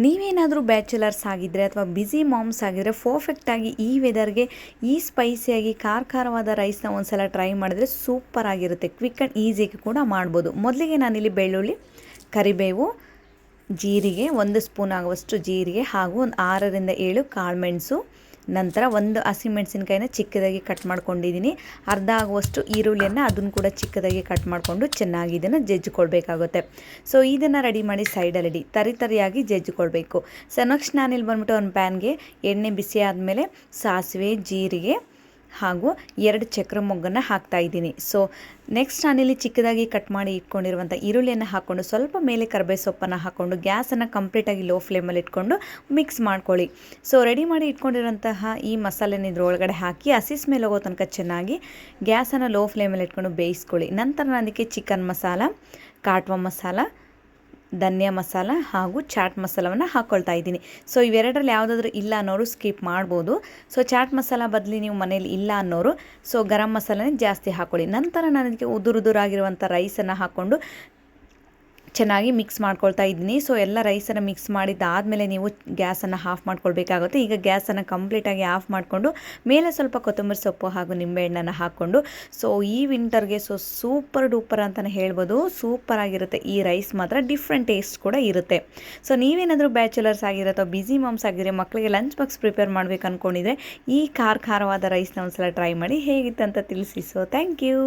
ನೀವೇನಾದರೂ ಬ್ಯಾಚುಲರ್ಸ್ ಆಗಿದ್ದರೆ ಅಥವಾ ಬ್ಯುಸಿ ಮಾಮ್ಸ್ ಆಗಿದ್ದರೆ ಪರ್ಫೆಕ್ಟಾಗಿ ಈ ವೆದರ್ಗೆ ಈ ಸ್ಪೈಸಿಯಾಗಿ ಖಾರವಾದ ರೈಸ್ನ ಒಂದು ಸಲ ಟ್ರೈ ಮಾಡಿದ್ರೆ ಸೂಪರ್ ಆಗಿರುತ್ತೆ. ಕ್ವಿಕ್ ಆ್ಯಂಡ್ ಈಸಿಯಾಗಿ ಕೂಡ ಮಾಡ್ಬೋದು. ಮೊದಲಿಗೆ ನಾನಿಲ್ಲಿ ಬೆಳ್ಳುಳ್ಳಿ, ಕರಿಬೇವು, ಜೀರಿಗೆ, 1 ಸ್ಪೂನ್ ಆಗುವಷ್ಟು ಜೀರಿಗೆ ಹಾಗೂ ಒಂದು 6ರಿಂದ 7 ಕಾಳುಮೆಣಸು, ನಂತರ ಒಂದು ಹಸಿಮೆಣಸಿನಕಾಯಿನ ಚಿಕ್ಕದಾಗಿ ಕಟ್ ಮಾಡ್ಕೊಂಡಿದ್ದೀನಿ. ಅರ್ಧ ಆಗುವಷ್ಟು ಈರುಳ್ಳಿಯನ್ನು ಅದನ್ನು ಕೂಡ ಚಿಕ್ಕದಾಗಿ ಕಟ್ ಮಾಡಿಕೊಂಡು ಚೆನ್ನಾಗಿ ಇದನ್ನು ಜಜ್ಜಿಕೊಳ್ಬೇಕಾಗುತ್ತೆ. ಸೊ ಇದನ್ನು ರೆಡಿ ಮಾಡಿ ಸೈಡಲ್ಲಿ ತರಿಯಾಗಿ ಜಜ್ಜಿಕೊಳ್ಬೇಕು. ಸೊ ನೆಕ್ಸ್ಟ್ ನಾನಿಲ್ಲಿ ಬಂದ್ಬಿಟ್ಟು ಒಂದು ಪ್ಯಾನ್ಗೆ ಎಣ್ಣೆ ಬಿಸಿ ಆದಮೇಲೆ ಸಾಸಿವೆ, ಜೀರಿಗೆ ಹಾಗೂ 2 ಚಕ್ರ ಮೊಗ್ಗನ್ನು ಹಾಕ್ತಾಯಿದ್ದೀನಿ. ಸೊ ನೆಕ್ಸ್ಟ್ ನಾನಿಲ್ಲಿ ಚಿಕ್ಕದಾಗಿ ಕಟ್ ಮಾಡಿ ಇಟ್ಕೊಂಡಿರುವಂಥ ಈರುಳ್ಳಿಯನ್ನು ಹಾಕ್ಕೊಂಡು ಸ್ವಲ್ಪ ಮೇಲೆ ಕರಿಬೇವು ಸೊಪ್ಪನ್ನು ಹಾಕ್ಕೊಂಡು ಗ್ಯಾಸನ್ನು ಕಂಪ್ಲೀಟಾಗಿ ಲೋ ಫ್ಲೇಮಲ್ಲಿ ಇಟ್ಕೊಂಡು ಮಿಕ್ಸ್ ಮಾಡ್ಕೊಳ್ಳಿ. ಸೊ ರೆಡಿ ಮಾಡಿ ಇಟ್ಕೊಂಡಿರೋಂತಹ ಈ ಮಸಾಲೆನ ಇದ್ರೊಳಗಡೆ ಹಾಕಿ ಹಸಿ ಸ್ಮೆಲ್ ಹೋಗೋ ತನಕ ಚೆನ್ನಾಗಿ ಗ್ಯಾಸನ್ನು ಲೋ ಫ್ಲೇಮಲ್ಲಿ ಇಟ್ಕೊಂಡು ಬೇಯಿಸ್ಕೊಳ್ಳಿ. ನಂತರ ನಾನು ಅದಕ್ಕೆ ಚಿಕನ್ ಮಸಾಲ, ಕಾಟ್ವಾ ಮಸಾಲ, ಧನಿಯಾ ಮಸಾಲ ಹಾಗೂ ಚಾಟ್ ಮಸಾಲವನ್ನು ಹಾಕ್ಕೊಳ್ತಾ ಇದ್ದೀನಿ. ಸೊ ಇವೆರಡರಲ್ಲಿ ಯಾವುದಾದ್ರೂ ಇಲ್ಲ ಅನ್ನೋರು ಸ್ಕಿಪ್ ಮಾಡ್ಬೋದು. ಸೊ ಚಾಟ್ ಮಸಾಲ ಬದಲಿ ನೀವು ಮನೇಲಿ ಇಲ್ಲ ಅನ್ನೋರು ಸೊ ಗರಂ ಮಸಾಲನೇ ಜಾಸ್ತಿ ಹಾಕ್ಕೊಳ್ಳಿ. ನಂತರ ನಾನು ಅದಕ್ಕೆ ಉದುರುದುರಾಗಿರುವಂಥ ರೈಸನ್ನು ಹಾಕ್ಕೊಂಡು ಚೆನ್ನಾಗಿ ಮಿಕ್ಸ್ ಮಾಡ್ಕೊಳ್ತಾ ಇದ್ದೀನಿ. ಸೊ ಎಲ್ಲ ರೈಸನ್ನು ಮಿಕ್ಸ್ ಮಾಡಿದ್ದಾದಮೇಲೆ ನೀವು ಗ್ಯಾಸನ್ನು ಆಫ್ ಮಾಡ್ಕೊಳ್ಬೇಕಾಗುತ್ತೆ. ಈಗ ಗ್ಯಾಸನ್ನು ಕಂಪ್ಲೀಟಾಗಿ ಆಫ್ ಮಾಡಿಕೊಂಡು ಮೇಲೆ ಸ್ವಲ್ಪ ಕೊತ್ತಂಬರಿ ಸೊಪ್ಪು ಹಾಗೂ ನಿಂಬೆಹಣ್ಣನ್ನು ಹಾಕ್ಕೊಂಡು ಸೊ ಈ ವಿಂಟರ್ಗೆ ಸೊ ಸೂಪರ್ ಡೂಪರ್ ಅಂತಲೇ ಹೇಳ್ಬೋದು. ಸೂಪರ್ ಆಗಿರುತ್ತೆ ಈ ರೈಸ್, ಮಾತ್ರ ಡಿಫ್ರೆಂಟ್ ಟೇಸ್ಟ್ ಕೂಡ ಇರುತ್ತೆ. ಸೊ ನೀವೇನಾದರೂ ಬ್ಯಾಚುಲರ್ಸ್ ಆಗಿರೋ ಅಥವಾ ಬ್ಯುಸಿ ಮಾಮ್ಸ್ ಆಗಿದ್ರೆ ಮಕ್ಕಳಿಗೆ ಲಂಚ್ ಬಾಕ್ಸ್ ಪ್ರಿಪೇರ್ ಮಾಡಬೇಕು ಅಂದ್ಕೊಂಡಿದ್ರೆ ಈ ಖಾರವಾದ ರೈಸ್ನ ಒಂದ್ಸಲ ಟ್ರೈ ಮಾಡಿ ಹೇಗಿತ್ತು ಅಂತ ತಿಳಿಸಿ. So thank you.